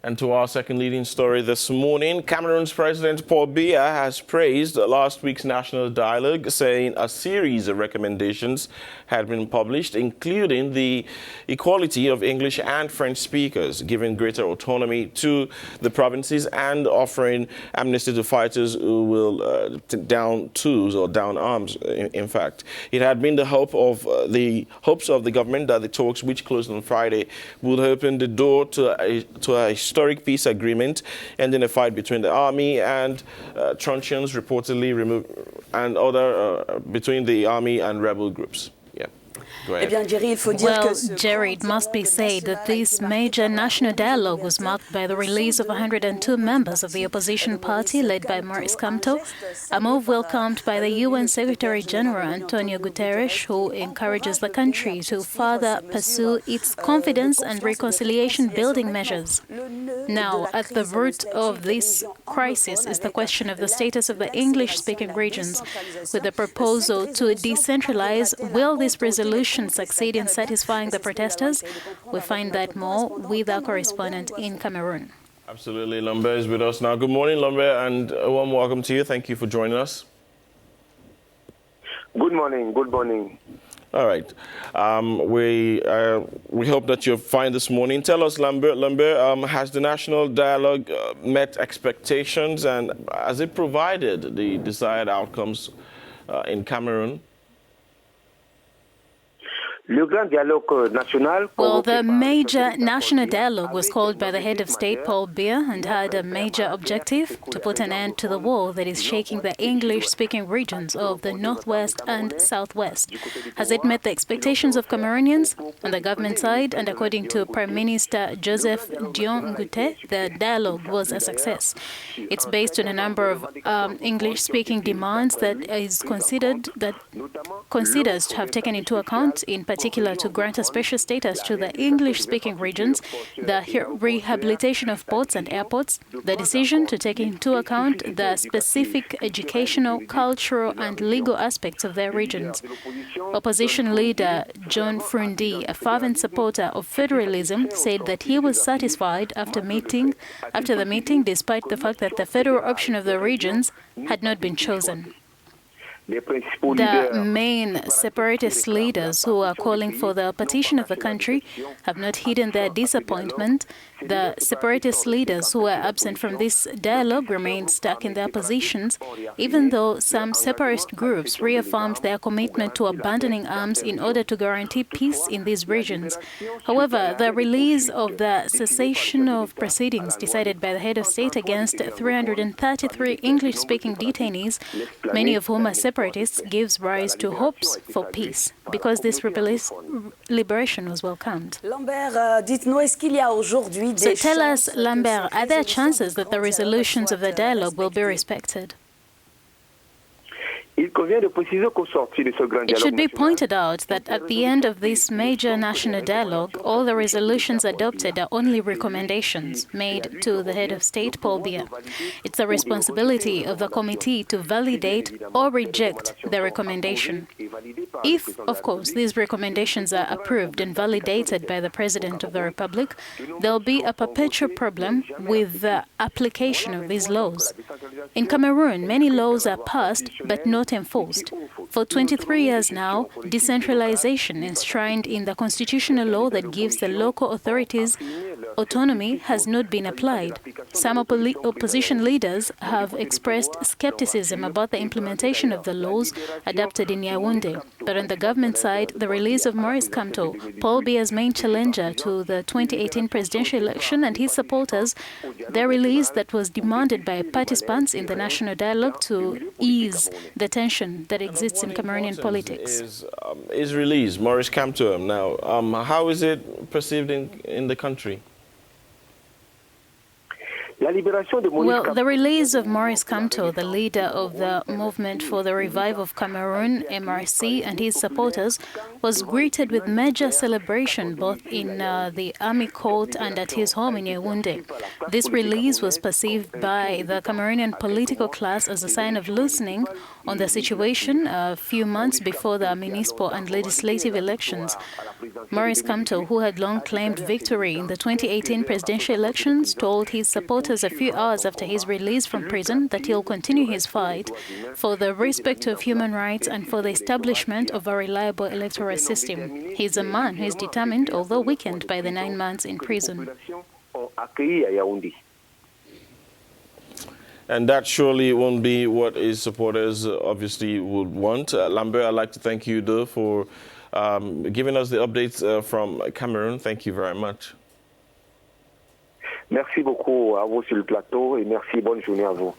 And to our second leading story this morning, Cameroon's President Paul Biya has praised last week's national dialogue, saying a series of recommendations had been published, including the equality of English and French speakers, giving greater autonomy to the provinces and offering amnesty to fighters who will down tools or down arms, in fact. It had been the hopes of the government that the talks, which closed on Friday, would open the door to a historic peace agreement, ending a fight between the army and truncheons reportedly removed, and other between the army and rebel groups. Well, Jerry, it must be said that this major national dialogue was marked by the release of 102 members of the opposition party led by Maurice Kamto, a move welcomed by the UN Secretary-General Antonio Guterres, who encourages the country to further pursue its confidence and reconciliation-building measures. Now, at the root of this crisis is the question of the status of the English-speaking regions. With the proposal to decentralize, will this resolution succeed in satisfying the protesters? We find that more with our correspondent in Cameroon. Absolutely. Lambert is with us now. Good morning, Lambert, and a warm welcome to you. Thank you for joining us. Good morning. Good morning. All right. We hope that you're fine this morning. Tell us, Lambert, has the national dialogue met expectations, and has it provided the desired outcomes in Cameroon? Well, the major national dialogue was called by the head of state, Paul Biya, and had a major objective to put an end to the war that is shaking the English-speaking regions of the northwest and southwest. Has it met the expectations of Cameroonians? On the government side, and according to Prime Minister Joseph Dion Ngute, the dialogue was a success. It's based on a number of English-speaking demands that considers to have taken into account, in particular to grant a special status to the English-speaking regions, the rehabilitation of ports and airports, the decision to take into account the specific educational, cultural and legal aspects of their regions. Opposition leader John Frundi, a fervent supporter of federalism, said that he was satisfied after the meeting, despite the fact that the federal option of the regions had not been chosen. The main separatist leaders who are calling for the partition of the country have not hidden their disappointment. The separatist leaders who are absent from this dialogue remain stuck in their positions, even though some separatist groups reaffirmed their commitment to abandoning arms in order to guarantee peace in these regions. However, the release of the cessation of proceedings decided by the head of state against 333 English-speaking detainees, many of whom are separatists, gives rise to hopes for peace, because this liberation was welcomed. So tell us, Lambert, are there chances that the resolutions of the dialogue will be respected? It should be pointed out that at the end of this major national dialogue, all the resolutions adopted are only recommendations made to the head of state, Paul Biya. It's the responsibility of the committee to validate or reject the recommendation. If, of course, these recommendations are approved and validated by the President of the Republic, there will be a perpetual problem with the application of these laws. In Cameroon, many laws are passed but not enforced. For 23 years now, decentralization enshrined in the constitutional law that gives the local authorities autonomy has not been applied. Some opposition leaders have expressed skepticism about the implementation of the laws adopted in Yaoundé. But on the government side, the release of Maurice Kamto, Paul Biya's main challenger to the 2018 presidential election, and his supporters, their release that was demanded by participants in the national dialogue to ease the tension that exists in Cameroonian politics. Is released, Maurice Kamto now. How is it perceived in the country? Well, the release of Maurice Kamto, the leader of the Movement for the Revival of Cameroon, MRC, and his supporters, was greeted with major celebration both in the army court and at his home in Yaoundé. This release was perceived by the Cameroonian political class as a sign of loosening on the situation a few months before the municipal and legislative elections. Maurice Kamto, who had long claimed victory in the 2018 presidential elections, told his supporters a few hours after his release from prison that he'll continue his fight for the respect of human rights and for the establishment of a reliable electoral system. He's a man who is determined, although weakened by the 9 months in prison. And that surely won't be what his supporters obviously would want. Lambert, I'd like to thank you, though, for giving us the updates from Cameroon. Thank you very much. Merci beaucoup à vous sur le plateau et merci, bonne journée à vous.